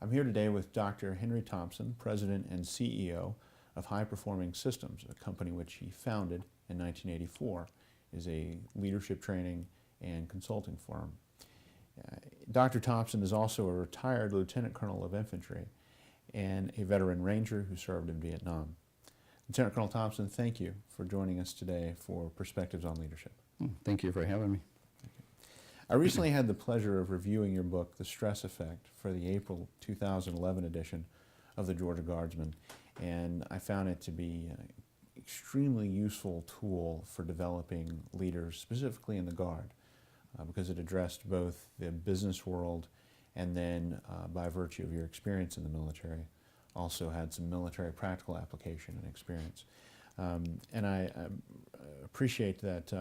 I'm here today with Dr. Henry Thompson, President and CEO of High Performing Systems, a company which he founded in 1984, is a leadership training and consulting firm. Dr. Thompson is also a retired Lieutenant Colonel of Infantry and a veteran Ranger who served in Vietnam. Lieutenant Colonel Thompson, thank you for joining us today for Perspectives on Leadership. Thank you for having me. I recently had the pleasure of reviewing your book, The Stress Effect, for the April 2011 edition of the Georgia Guardsman, and I found it to be an extremely useful tool for developing leaders, specifically in the Guard, because it addressed both the business world and then, by virtue of your experience in the military, also had some military practical application and experience. And I appreciate that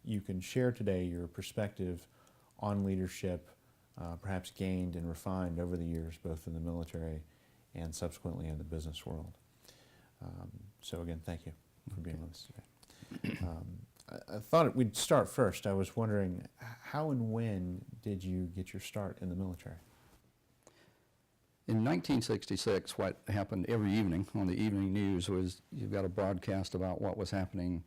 you can share today your perspective on leadership, perhaps gained and refined over the years, both in the military and subsequently in the business world. So again, thank you for being with us today. I thought we'd start first. I was wondering, how and when did you get your start in the military? In 1966, what happened every evening on the evening news was you got a broadcast about what was happening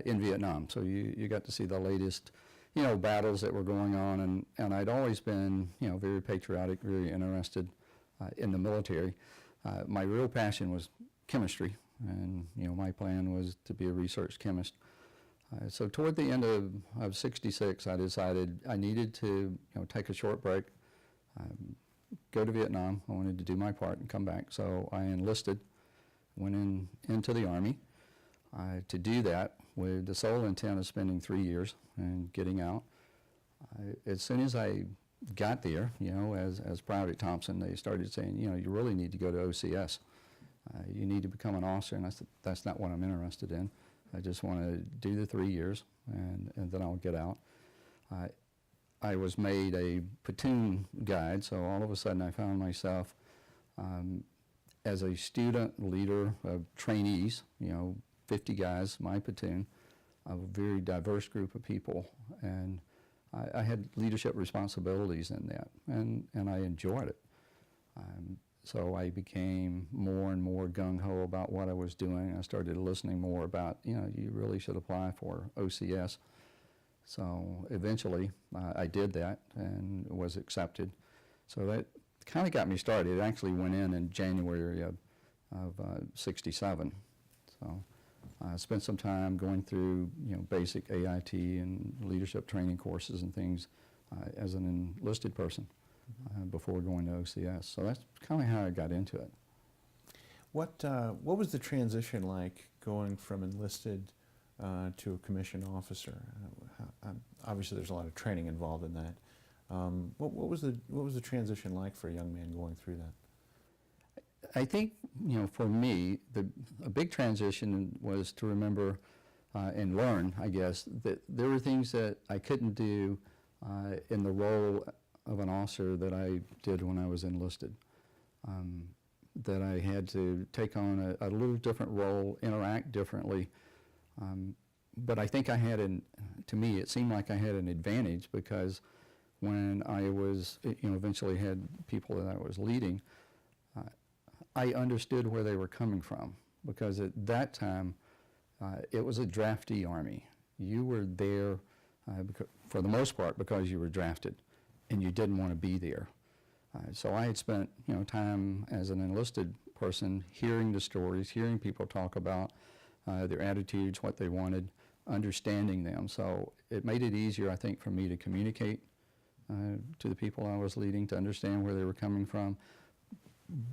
in Vietnam. So you got to see the latest, battles that were going on, and I'd always been, very patriotic, very interested in the military. My real passion was chemistry, and my plan was to be a research chemist. So toward the end of 66, I decided I needed to, take a short break. Go to Vietnam. I wanted to do my part and come back. So I enlisted, went into the Army to do that with the sole intent of spending 3 years and getting out. As soon as I got there, as Private Thompson, they started saying, you really need to go to OCS. You need to become an officer, and I said, that's not what I'm interested in. I just want to do the 3 years, and then I'll get out. I was made a platoon guide, so all of a sudden I found myself as a student leader of trainees, 50 guys, my platoon, a very diverse group of people, and I had leadership responsibilities in that, and I enjoyed it. So I became more and more gung-ho about what I was doing. I started listening more about, you really should apply for OCS. So eventually I did that and was accepted. So that kind of got me started. It actually went in January of 67. So I spent some time going through basic AIT and leadership training courses and things as an enlisted person before going to OCS. So that's kind of how I got into it. What was the transition like going from enlisted to a commissioned officer? Obviously, there's a lot of training involved in that. What was the transition like for a young man going through that? I think for me, a big transition was to remember and learn, I guess, that there were things that I couldn't do in the role of an officer that I did when I was enlisted. That I had to take on a little different role, interact differently. But I think I had to me, it seemed like I had an advantage because when I was, eventually had people that I was leading, I understood where they were coming from because at that time, it was a draftee army. You were there for the most part because you were drafted and you didn't want to be there. So I had spent, time as an enlisted person hearing the stories, hearing people talk about their attitudes, what they wanted, understanding them. So it made it easier, I think, for me to communicate to the people I was leading, to understand where they were coming from.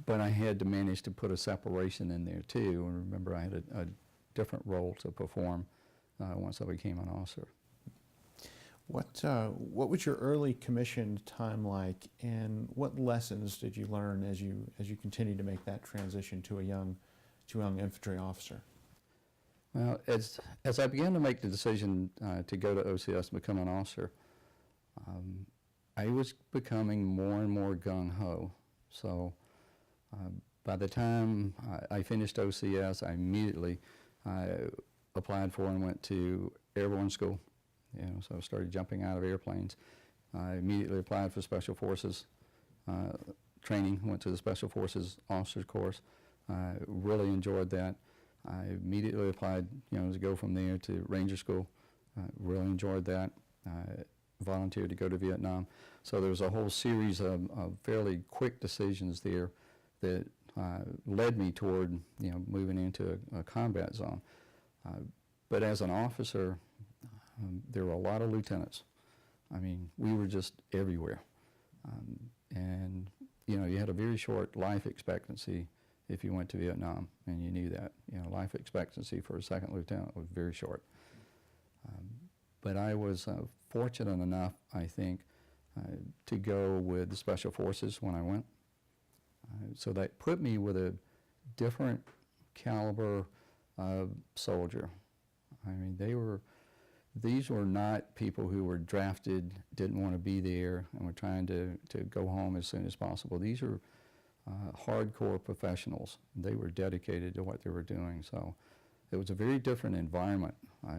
But I had to manage to put a separation in there too. And remember, I had a different role to perform once I became an officer. What was your early commissioned time like, and what lessons did you learn as you continued to make that transition to a young infantry officer? Well, as I began to make the decision to go to OCS and become an officer, I was becoming more and more gung-ho. So by the time I finished OCS, I immediately applied for and went to airborne school. So I started jumping out of airplanes. I immediately applied for Special Forces training, went to the Special Forces Officers Course. Really enjoyed that. I immediately applied, to go from there to Ranger School. Really enjoyed that. Volunteered to go to Vietnam. So there was a whole series of fairly quick decisions there that led me toward, moving into a combat zone. But as an officer, there were a lot of lieutenants. I mean, we were just everywhere. And, you had a very short life expectancy if you went to Vietnam, and you knew that. Life expectancy for a second lieutenant was very short. But I was fortunate enough, I think, to go with the Special Forces when I went. So that put me with a different caliber of soldier. I mean, these were not people who were drafted, didn't want to be there, and were trying to go home as soon as possible. These are hardcore professionals. They were dedicated to what they were doing. So it was a very different environment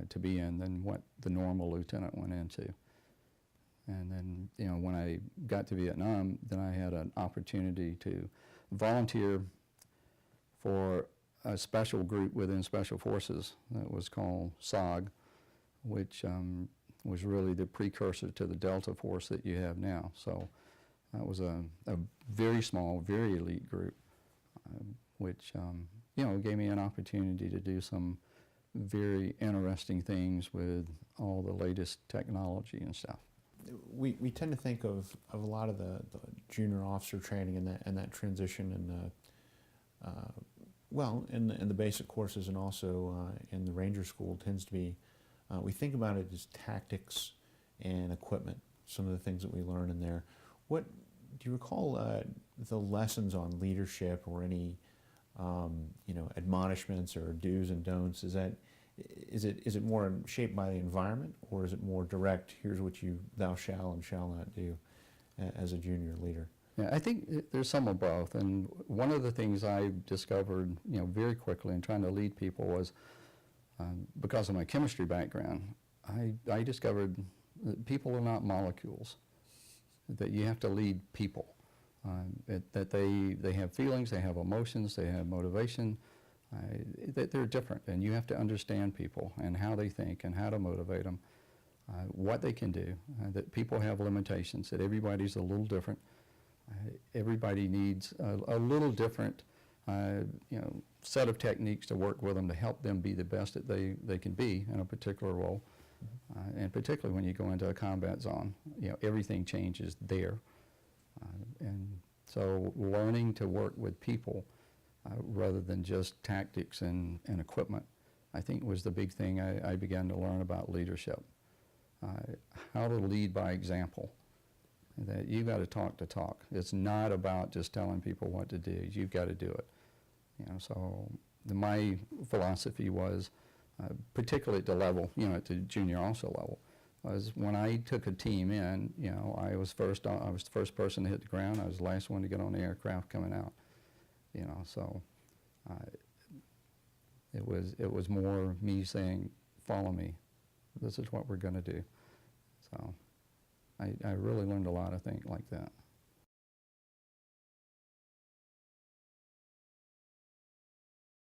to be in than what the normal lieutenant went into. And then, when I got to Vietnam, then I had an opportunity to volunteer for a special group within Special Forces that was called SOG, which was really the precursor to the Delta Force that you have now. So that was a very small, very elite group, which gave me an opportunity to do some very interesting things with all the latest technology and stuff. We tend to think of a lot of the junior officer training and that transition in the basic courses, and also in the Ranger School tends to be, we think about it as tactics and equipment, some of the things that we learn in there. What do you recall the lessons on leadership, or any admonishments or do's and don'ts? Is it more shaped by the environment, or is it more direct? Here's what thou shall and shall not do as a junior leader. Yeah, I think there's some of both. And one of the things I discovered, very quickly in trying to lead people was, because of my chemistry background, I discovered that people are not molecules. That you have to lead people. That they have feelings, they have emotions, they have motivation. That they're different, and you have to understand people and how they think and how to motivate them, what they can do, that people have limitations, that everybody's a little different. Everybody needs a little different set of techniques to work with them to help them be the best that they can be in a particular role. And particularly when you go into a combat zone, everything changes there. And so learning to work with people rather than just tactics and equipment, I think was the big thing I began to learn about leadership. How to lead by example. That you've got to talk the talk. It's not about just telling people what to do. You've got to do it. So my philosophy was, particularly at the level, at the junior officer level, was when I took a team in, I was the first person to hit the ground. I was the last one to get on the aircraft coming out. So it was more me saying, follow me. This is what we're going to do. So I really learned a lot of things like that.